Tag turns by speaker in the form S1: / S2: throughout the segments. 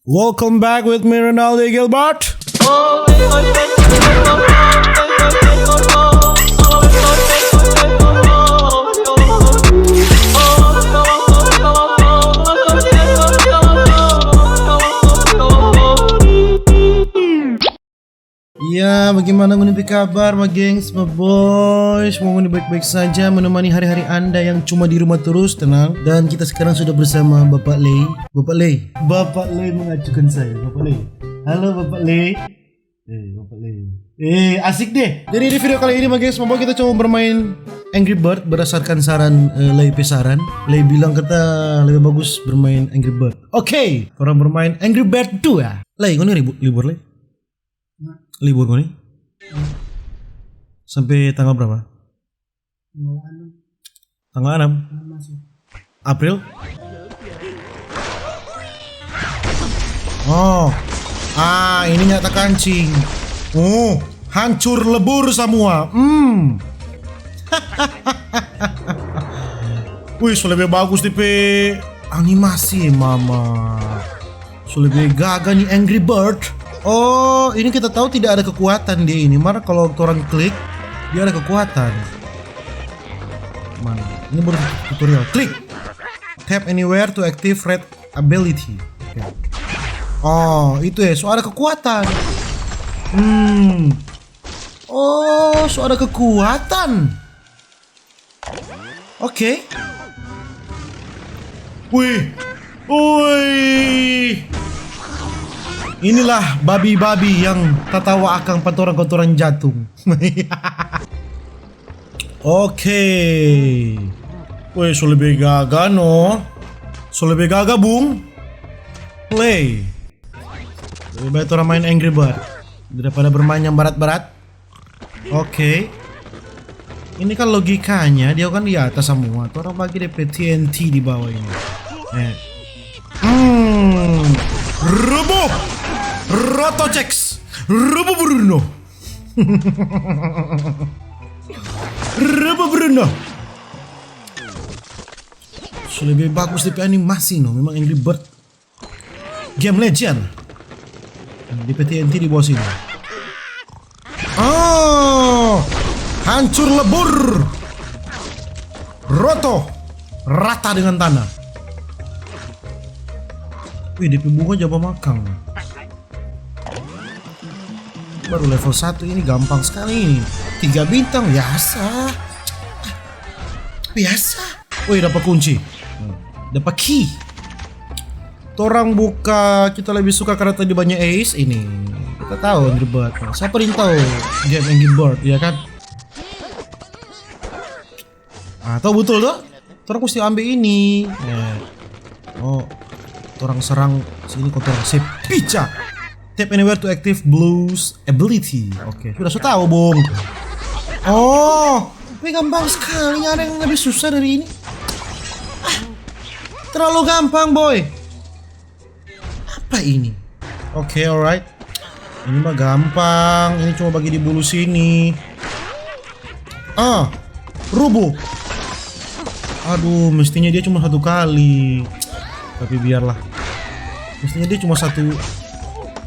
S1: Welcome back with me, Ronaldo Gilbert. Ya, bagaimana menurut kabar, ma gengs, ma boys? Semoga baik-baik saja, menemani hari-hari Anda yang cuma di rumah terus, tenang. Dan kita sekarang sudah bersama Bapak Lei. Bapak Lei mengajukan saya, Bapak Lei. Halo Bapak Lei. Bapak Lei. Asik deh. Jadi di video kali ini, ma gengs, ma boys, kita coba bermain Angry Bird berdasarkan saran Lei Pesaran. Lei bilang kita lebih bagus bermain Angry Bird. Oke, orang bermain Angry Bird 2 ya. Lei, kau ini libur Lei? Libur kau nih? Sampai tanggal berapa? Tanggal 6 April? Oh, ini nyata kancing. Oh, hancur lebur semua. Wih, so lebih bagus tipe animasi mama. So lebih gagah nih Angry Bird. Oh, ini kita tahu tidak ada kekuatan di ini. Mana kalau orang klik, dia ada kekuatan. Mana? Ini baru tutorial. Klik. Tap anywhere to active red ability. Okay. Oh, itu ya. So ada kekuatan. Oh, so ada kekuatan. Oke. Wih. Inilah babi-babi yang tatawa akan pantoran-pantoran jantung. Oke. Wih, so lebih gagah no. So lebih gagah bung. Play. Lebih baik orang main Angry Bird daripada bermain yang berat-berat. Oke. Ini kan logikanya dia kan di atas semua. Orang bagi DP TNT di bawah ini. Robo Rotochex Robo Bruno. Robo Bruno. So, lebih bagus DP animasi no. Memang Angry Bird game legend. DP TNT di bawah sini. Oh, hancur lebur. Roto rata dengan tanah. Wih, DP bunga jaba makan. Baru level 1 ini gampang sekali. 3 bintang biasa. Wih, dapat kunci. Dapat key. Torang buka, kita lebih suka karena tadi banyak ace ini. Kita tahu Angry Bird. Siapa yang tahu game Angry Bird, ya kan? Tahu betul tuh. Torang mesti ambil ini. Oh. Orang serang sini kau orang sepica. Tap anywhere to active blues ability. Oke, sudah tahu bung. Oh, ini gampang sekali. Ada yang lebih susah dari ini. Terlalu gampang boy. Apa ini? Oke, alright. Ini mah gampang. Ini cuma bagi di bulu sini. Rubuh. Aduh, mestinya dia cuma satu kali. Tapi biarlah. Mestinya dia cuma satu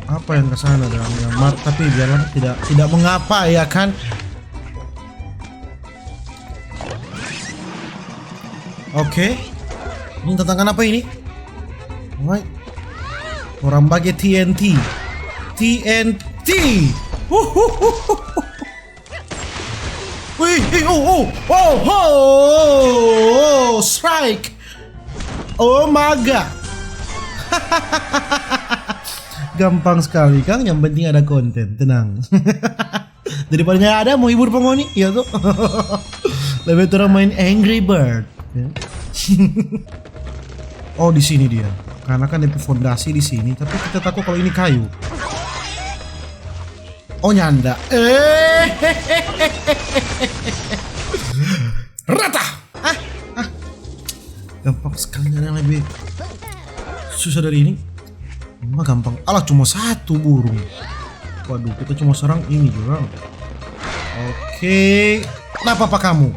S1: apa yang kesana dalam yang tapi biarlah, tidak mengapa ya kan. Oke. Ini tantangan apa ini? Alright. Orang bagi TNT. Wih, strike. Oh my god. Gampang sekali Kang, yang penting ada konten, tenang. Daripada ada mau hibur penghuni, ya tuh. Lebih orang main Angry Bird. Oh, di sini dia. Karena kan DP fondasi di sini, tapi kita takut kalau ini kayu. Oh, nyanda. Rata. Gampang sekali, ada yang lebih susah dari ini. Mah gampang. Alah, cuma satu burung. Waduh, kita cuma serang ini juga. Oke. Kenapa kamu?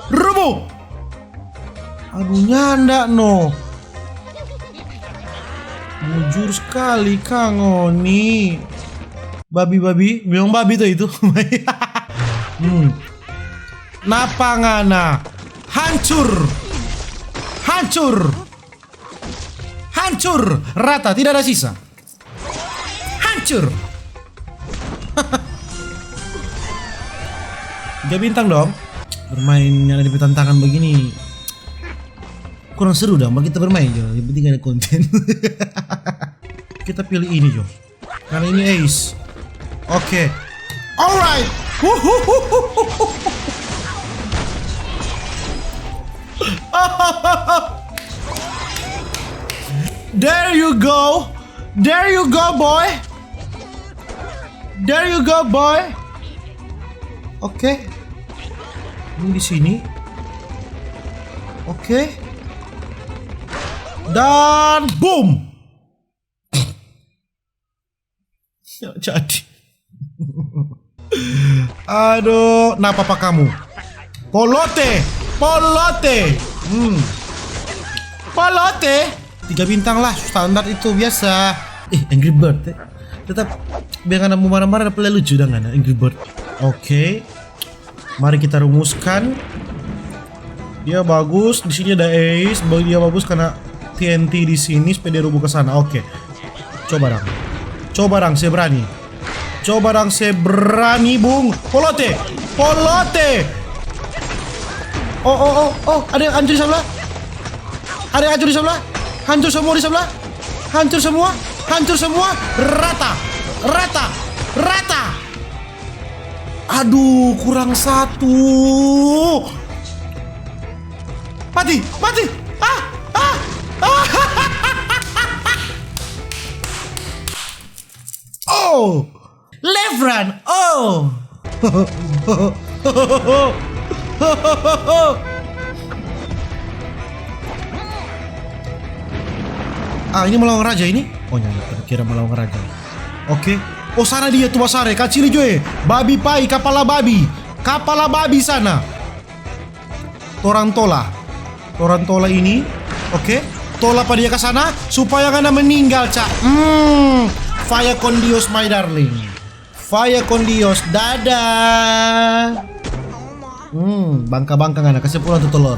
S1: Rubuh. Aduh, nyanda no. Mujur sekali Kang Oni. Babi, memang babi tuh itu. Napangana. Hancur. Rata, tidak ada sisa. Hancur. 3 bintang dong. Bermain yang ada di tantangan begini kurang seru dong, kita bermain Jo. Yang penting ada konten. Kita pilih ini Jo, karena ini ace. Oke. Alright. There you go boy. Oke. Ini di sini. Oke. Dan boom. Ya, jadi. Aduh, napa pak kamu? Polote. Polote. 3 bintang lah, standar itu biasa. Angry Bird. Tetap biar anda mau marah-marah dapat lucu dengan Angry Bird. Oke. Mari kita rumuskan. Dia bagus, di sini ada ace. Dia bagus karena TNT di sini supaya dia rubuh ke sana. Oke. Coba dong, saya berani. Bung. Polote. Oh, ada yang hancur di sebelah. Hancur semua. Rata. Aduh, kurang 1. Mati. Oh, Levran. Oh. Ini melawan raja ini. Oh nyala, kira melawan raja. Oke. Oh sana dia tuh Basare, kacili joe. Babi pai, kepala babi sana. Torantola ini. Oke. Tola pada dia ke sana supaya ngana meninggal, Cak. Fire con Dios my darling. Dadah. Bangka ngana kasih pulang tuh telur.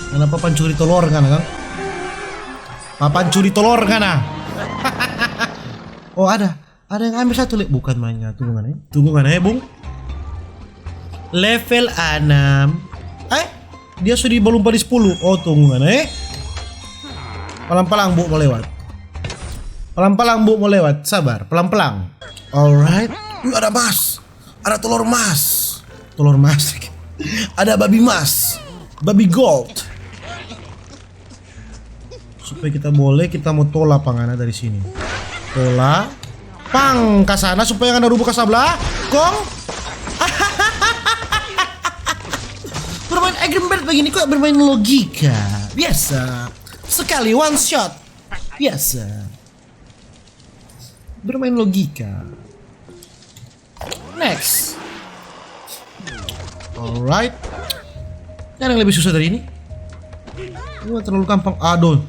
S1: Kenapa pancuri telur ngana, Kang? Pancuri telur ngana. Oh ada yang ambil satu bukan mainnya. Tunggu mana ya Bung. Level 6. Dia sudah belum pada 10. Oh tunggu mana pelan-pelan Bu mau lewat. Sabar, pelan-pelan. Alright. Ada emas. Ada telur emas. Ada babi emas. Babi gold. Supaya kita mau tola pangana dari sini. Tola pang ke sana supaya nggak rubuh ke sebelah. Kong. Bermain Angry Bird begini kok bermain logika. Biasa. Sekali one shot. Biasa. Bermain logika. Next. Alright. Yang lebih susah dari ini. Ini terlalu gampang. Aduh.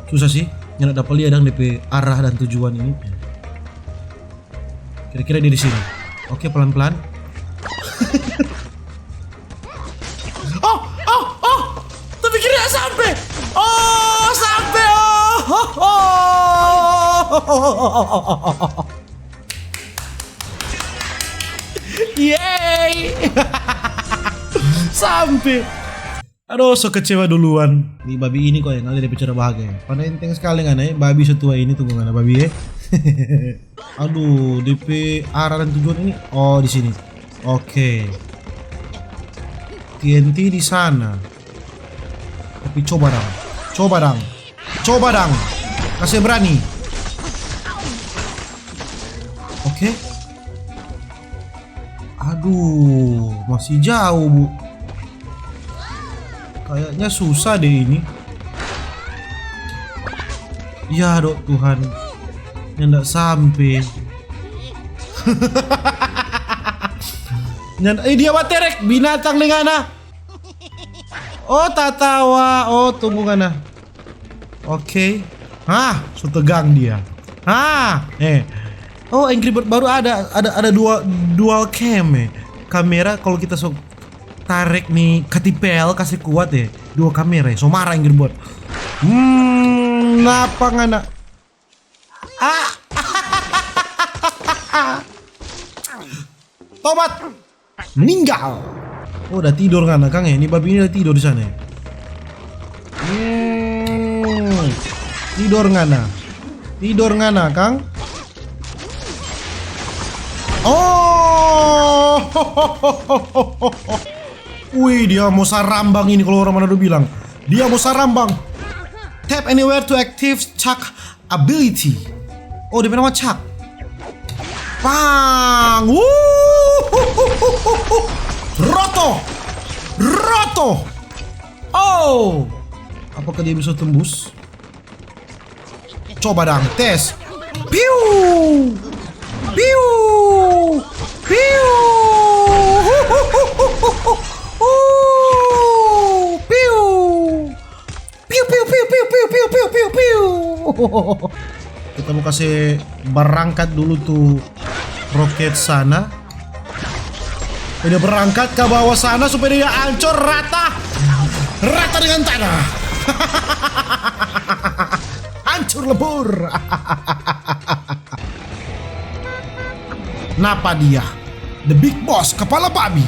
S1: Susah sih. Yang dapat lihat DP arah dan tujuan ini. Kira-kira dia di sini. Oke, pelan-pelan. Oh. Tapi kira sampai. Oh, sampai. Yeay. Sampai. Aduh, so kecewa duluan. Di babi ini kok yang ada di bicara bahagia. Pada enteng sekali kan babi setua ini tunggu mana babi Aduh, DP arah dan tujuan ini. Oh, di sini. Oke. TNT di sana. Tapi coba dong. Kasih berani. Oke. Aduh, masih jauh, Bu. Kayaknya susah deh ini. Ya dok Tuhan, yang nggak sampai. Dia waterek binatang dengan Oh tatawa. Oh tunggu ngana. Oke. Hah, so tegang dia. Oh, Angry Bird baru ada dual cam kamera. Kalau kita so tarik nih ketipel kasih kuat dua kamera so marah Angry Bird. Ngapa ngana? Tobat meninggal. Oh, udah tidur ngana Kang ini babi ini udah tidur di sana. Tidur ngana Kang. Oh, wih, dia mau sarambang ini kalau orang Manado bilang. Dia mau sarambang. Tap anywhere to active chuck ability. Oh, dia nama chuck. Pang. Roto. Oh, apakah dia bisa tembus? Coba dong, tes. Piu. Kita mau kasih berangkat dulu tuh roket sana. Dia berangkat ke bawah sana supaya dia hancur rata dengan tanah. Hancur lebur. Napa dia? The Big Boss, kepala babi.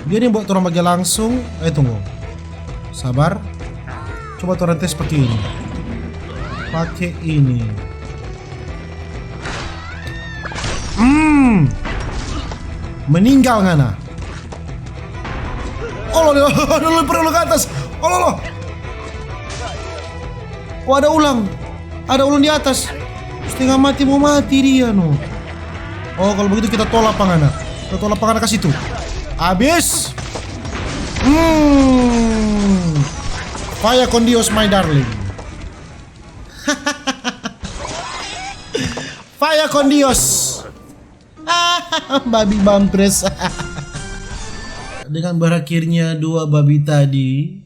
S1: Dia nih buat orang bagian langsung. Tunggu. Sabar. Coba orang tes pakai ini. Meninggal ngana. Oh, lo perlu ke atas. Oh, ada ulang. Ada ulang di atas. Setengah mati mau mati dia no. Oh, kalau begitu kita tolak pangana. Kita tolak pangana ke situ. Habis. Fire con Dios, my darling. Fire con Dios. Babi bampres. Dengan berakhirnya dua babi tadi.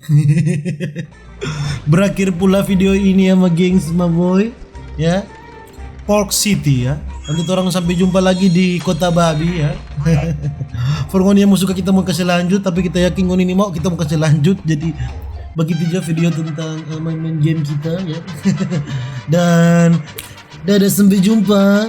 S1: Berakhir pula video ini sama gengs my boy. Ya. Pork City ya. Nanti orang sampai jumpa lagi di kota babi ya. Forgon yang mau suka kita mau kasih lanjut, tapi kita yakin Ngon ini mau kita mau kasih lanjut. Jadi begitu aja video tentang main game kita ya. Dan dadah sampai jumpa.